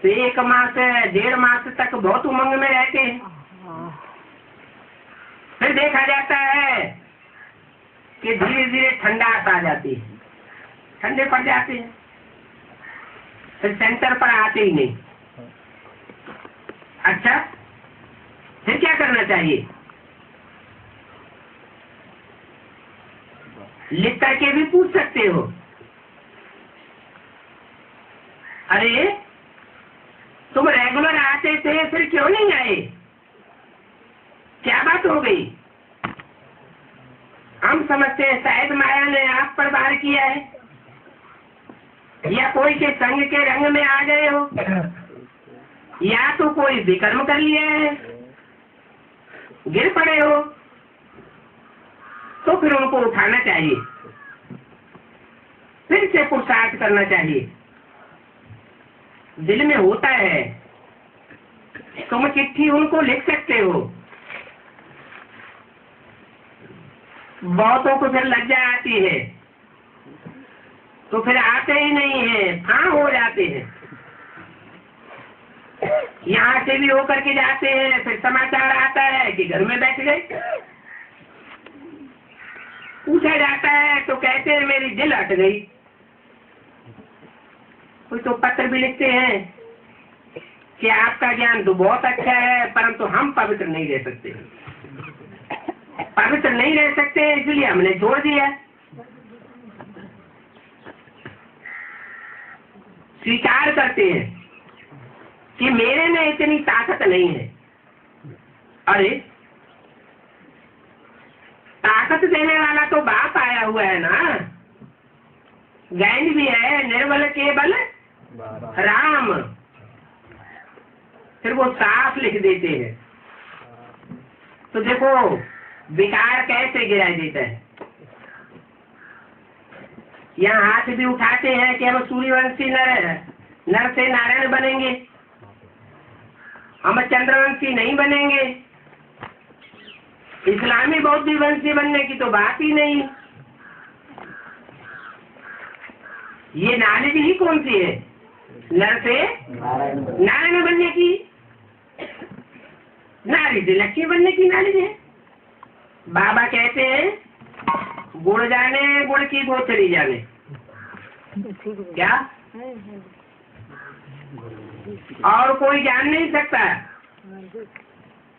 तो 1 मास 1.5 मास तक बहुत उमंग में रहते हैं। फिर देखा जाता है कि धीरे धीरे ठंडास आ जाती है, ठंडे पड़ जाते हैं, फिर सेंटर पर आते ही नहीं। अच्छा, फिर क्या करना चाहिए? लिख करके भी पूछ सकते हो, अरे तुम रेगुलर आते थे फिर क्यों नहीं आए, क्या बात हो गई? हम समझते हैं शायद माया ने आप पर वार किया है, या कोई के संग के रंग में आ गए हो, या तो कोई विकर्म कर लिया है, गिर पड़े हो। तो फिर उनको उठाना चाहिए, फिर से पुरुषार्थ करना चाहिए। दिल में होता है, तुम चिट्ठी उनको लिख सकते हो। बहुतों को फिर लज्जा आती है तो फिर आते ही नहीं है, हाँ हो जाते हैं। यहाँ से भी होकर के जाते हैं, फिर समाचार आता है कि घर में बैठ गए। पूछा जाता है तो कहते हैं मेरी दिल हट गई। कोई तो पत्र भी लिखते हैं कि आपका ज्ञान तो बहुत अच्छा है परंतु हम पवित्र नहीं रह सकते, पवित्र नहीं रह सकते इसलिए हमने छोड़ दिया। स्वीकार करते हैं कि मेरे में इतनी ताकत नहीं है। अरे ताकत देने वाला तो बाप आया हुआ है ना, गैंड भी है, निर्बल केवल राम। फिर वो साफ लिख देते हैं। तो देखो विकार कैसे गिरा देता है। यहाँ हाथ भी उठाते हैं कि हम सूर्यवंशी नर से नारायण बनेंगे, हम चंद्रवंशी नहीं बनेंगे। इस्लामी बौद्ध वंशी बनने की तो बात ही नहीं। ये नॉलेज ही कौन सी है? नर से नारायण बनने की, नारी से लक्ष्मी बनने की नॉलेज है। बाबा कहते हैं गुड़ जाने गुड़ की गोचरी जाने। क्या और कोई जान नहीं सकता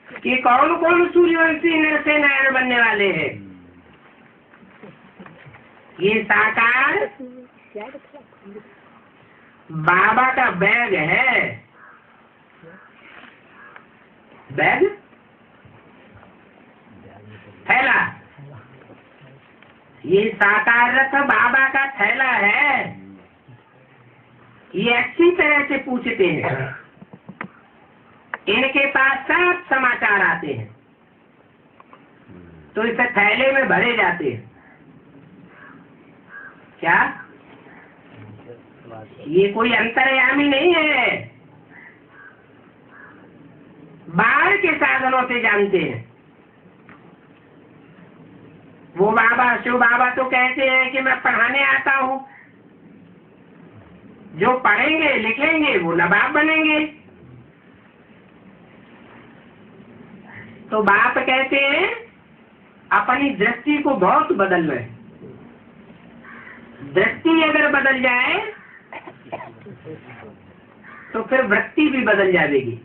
कि कौन कौन सूर्यवंशी नर से नारायण बनने वाले हैं। ये साकार बाबा का बैग है। बैग थैला, ये साकार रथ बाबा का थैला है। ये अच्छी तरह से पूछते हैं, इनके पास सब समाचार आते हैं तो इस थैले में भरे जाते हैं। क्या ये कोई अंतर्यामी नहीं है, बाहर के साधनों से जानते हैं। वो बाबा शिव बाबा तो कहते हैं कि मैं पढ़ाने आता हूँ, जो पढ़ेंगे लिखेंगे वो नवाब बनेंगे। तो बाप कहते हैं अपनी दृष्टि को बहुत बदलना है। दृष्टि अगर बदल जाए तो फिर वृत्ति भी बदल जाएगी,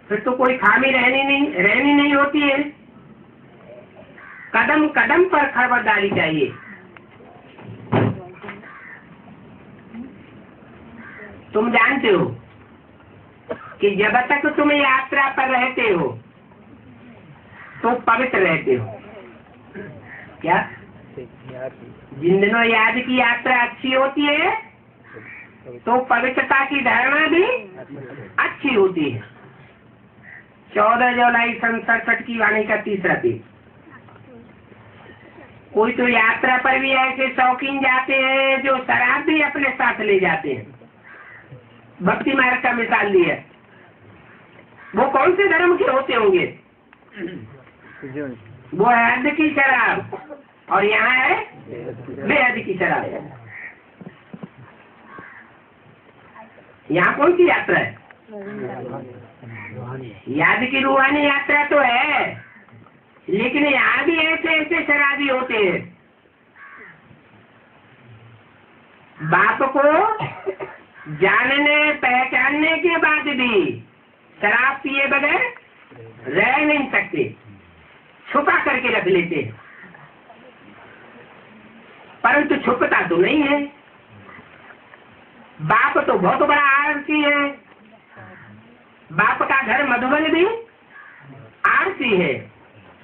फिर तो कोई खामी रहनी नहीं होती है। कदम कदम पर खबरदारी चाहिए। तुम जानते हो कि जब तक तुम यात्रा पर रहते हो तो पवित्र रहते हो। क्या? जिन दिनों याद की यात्रा अच्छी होती है तो पवित्रता की धारणा भी अच्छी होती है। 14 जुलाई सन 67 की वाणी का तीसरा पेज। कोई तो यात्रा पर भी ऐसे शौकीन जाते हैं जो शराब भी अपने साथ ले जाते हैं। भक्ति मार्ग का मिसाल दिया। वो कौन से धर्म के होते होंगे? वो है हद की शराब और यहाँ है बेहद की शराब। यहाँ कौन सी यात्रा है? याद की रूहानी यात्रा तो है, लेकिन यहाँ भी ऐसे ऐसे शराबी होते हैं। बाप को जानने पहचानने के बाद भी शराब पिए बगैर रह नहीं सकते, छुपा करके रख लेते हैं। परंतु छुपता तो नहीं है। बाप तो बहुत बड़ा आरसी है। बाप का घर मधुबन भी आरसी है,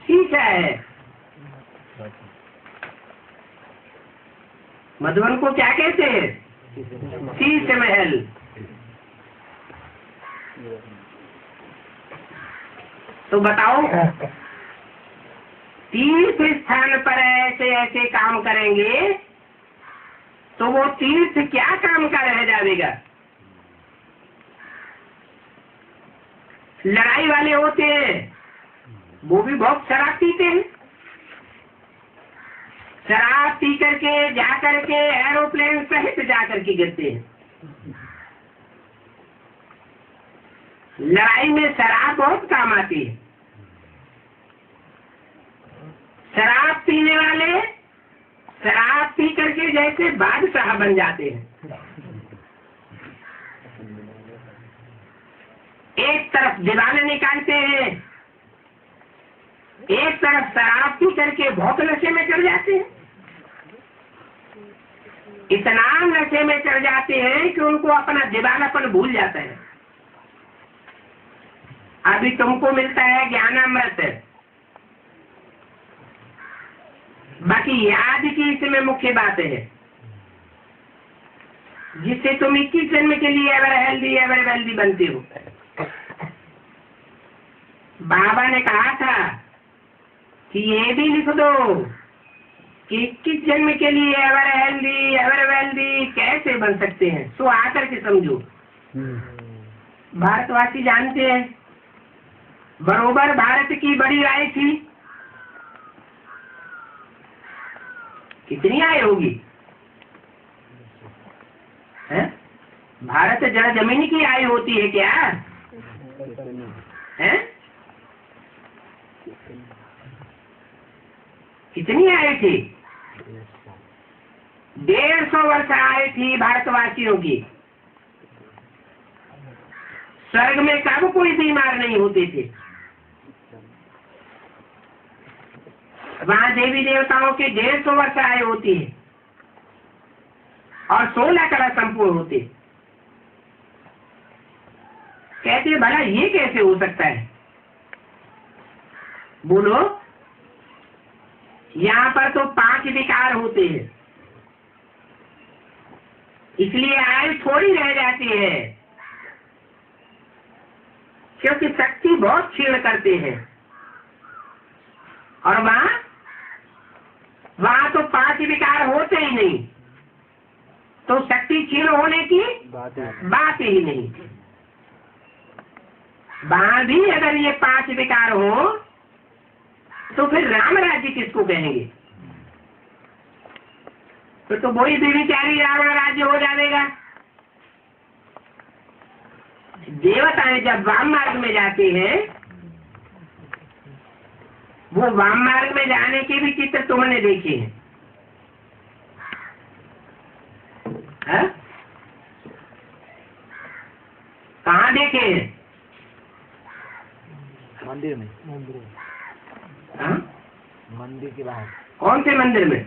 शीशा है। मधुबन को क्या कहते हैं? शीश महल। तो बताओ, तीर्थ स्थान पर ऐसे ऐसे काम करेंगे तो वो तीर्थ क्या काम का रह जाएगा? लड़ाई वाले होते हैं, वो भी बहुत शराब पीते हैं। शराब पी करके जा करके एरोप्लेन सहित जा करके गिरते हैं। लड़ाई में शराब बहुत काम आती है। शराब पीने वाले शराब पी करके जैसे बादशाह बन जाते हैं। एक तरफ दीवाने निकालते हैं, एक तरफ शराब पी करके बहुत नशे में चढ़ जाते हैं। इतना नशे में चढ़ जाते हैं कि उनको अपना दीवानापन भूल जाता है। अभी तुमको मिलता है ज्ञानामृत, बाकी याद की इसमें मुख्य बात है, जिससे तुम 21 जन्म के लिए एवर हेल्दी एवर वेल्दी बनते हो। बाबा ने कहा था कि ये भी लिख दो कि 21 जन्म के लिए एवर हेल्दी एवर वेल्दी कैसे बन सकते हैं, सो आकर के समझो। भारतवासी जानते हैं, बरोबर भारत की बड़ी आय थी। कितनी आय होगी? है? भारत जरा जमीन की आय होती है क्या? है? कितनी आय थी? 150 वर्ष आय थी भारतवासियों की। स्वर्ग में कब कोई बीमार नहीं होते थे। वहाँ देवी देवताओं के 150 वर्ष आय होती है और 16 कला संपूर्ण होते। कहते भला ये कैसे हो सकता है? बोलो, यहाँ पर तो 5 विकार होते हैं, इसलिए आयु थोड़ी रह जाती है, क्योंकि शक्ति बहुत क्षीण करते हैं। और वहाँ तो 5 विकार होते ही नहीं, तो शक्ति क्षीण होने की बात ही नहीं। वहाँ भी अगर ये 5 विकार हो तो फिर राम राज्य किसको कहेंगे? तो वही बेचारी रावण राज्य हो जाएगा। देवताएं जब वाम मार्ग में जाते हैं, वो वाम मार्ग में जाने के भी चित्र तुमने देखे हैं। कहाँ देखे हैं? मंदिर में। मंदिर के बाहर। कौन से मंदिर में?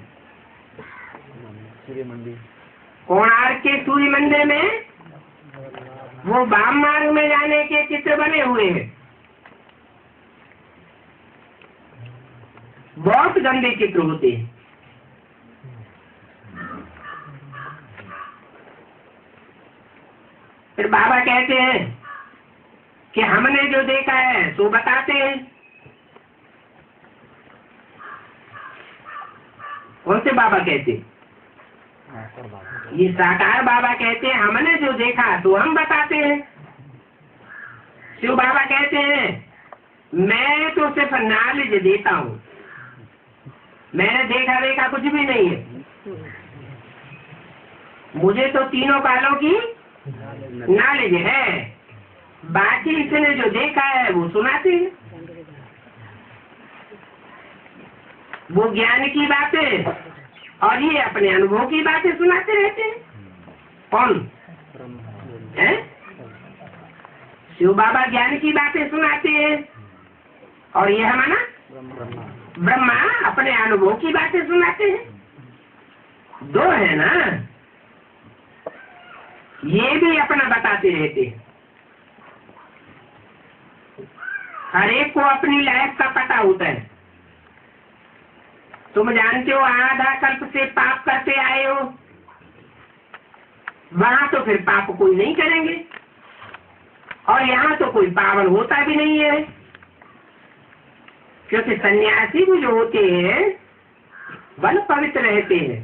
सूर्य मंदिर। कोणार्क के सूर्य मंदिर में वो वाम मार्ग में जाने के चित्र बने हुए हैं। बहुत गंदे चित्र होते हैं। फिर बाबा कहते हैं कि हमने जो देखा है तो बताते हैं। कौन से बाबा कहते? ये साकार बाबा कहते हैं हमने जो देखा तो हम बताते हैं। शिव बाबा कहते हैं मैं तो सिर्फ नॉलेज देता हूँ, मैंने देखा कुछ भी नहीं है। मुझे तो तीनों कालों की नॉलेज है, बाकी इसने जो देखा है वो सुनाते हैं। वो ज्ञान की बातें और ये अपने अनुभव की बातें सुनाते रहते हैं। कौन है? शिव बाबा ज्ञान की बातें सुनाते हैं और ये हमारा ब्रह्मा अपने अनुभव की बातें सुनाते हैं। दो है ना, ये भी अपना बताते रहते हैं। हर एक को अपनी लाइफ का पता होता है। तुम जानते हो आधा कल्प से पाप करते आए हो, वहां तो फिर पाप कोई नहीं करेंगे और यहाँ तो कोई पावन होता भी नहीं है, क्योंकि सन्यासी भी जो होते हैं बल पवित्र रहते हैं,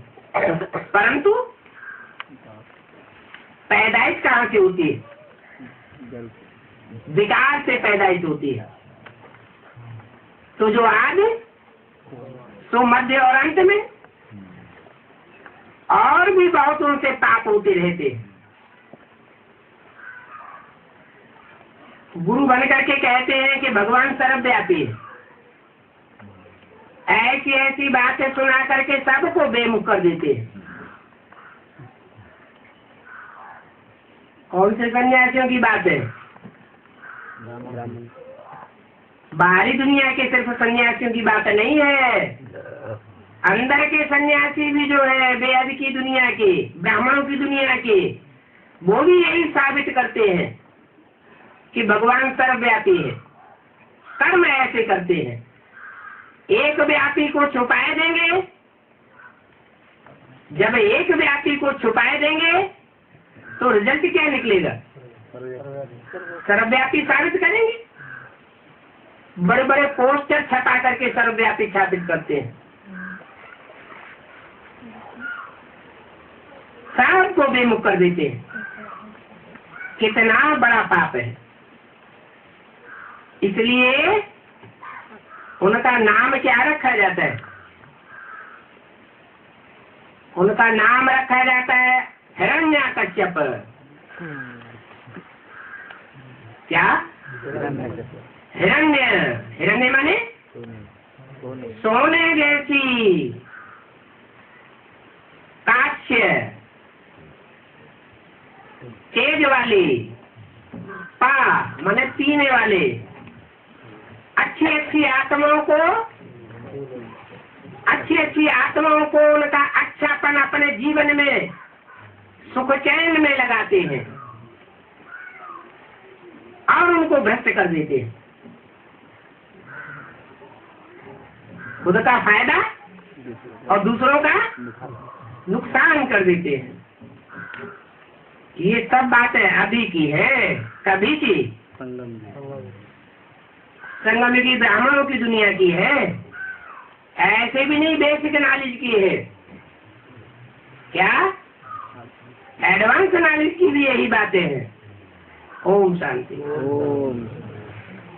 परंतु पैदाइश कहाँ से होती है? विकार से पैदाइश होती है। तो जो आगे तो मध्य और अंत में और भी बहुत उनसे पाप होते रहते हैं। गुरु बन करके कहते हैं कि भगवान सर्वव्यापी है, ऐसी ऐसी बातें सुना करके सबको बेमुख कर देते हैं। कौन से सन्यासियों की बात है? बाहरी दुनिया के सिर्फ सन्यासियों की बात नहीं है, अंदर के सन्यासी भी जो है बेअद की दुनिया के, ब्राह्मणों की दुनिया के, वो भी यही साबित करते हैं कि भगवान सर्वव्यापी है। कर्म ऐसे करते हैं, एक व्यापी को छुपाए देंगे। जब एक व्यापी को छुपाए देंगे तो रिजल्ट क्या निकलेगा? सर्वव्यापी साबित करेंगे। बड़े बड़े पोस्टर छपा करके सर्वव्यापी साबित करते हैं, सबको बेमुख कर देते हैं। कितना बड़ा पाप है। इसलिए उनका नाम क्या रखा जाता है? उनका नाम रखा जाता है हिरण्याकश्यप। क्या? हिरण्य। हिरण्य माने सोने जैसी, काश्य, तेज वाली, पा माने पीने वाले, अच्छी आत्माओं को उनका अच्छापन अपने जीवन में सुख चैन में लगाते हैं और उनको भ्रष्ट कर देते हैं। खुद का फायदा और दूसरों का नुकसान कर देते हैं। ये सब बातें अभी की है, कभी की? संगम की ब्राह्मणों की दुनिया की है, ऐसे भी नहीं बेसिक नॉलेज की है। क्या एडवांस नॉलेज की भी यही बातें हैं। ओम शांति। ओम।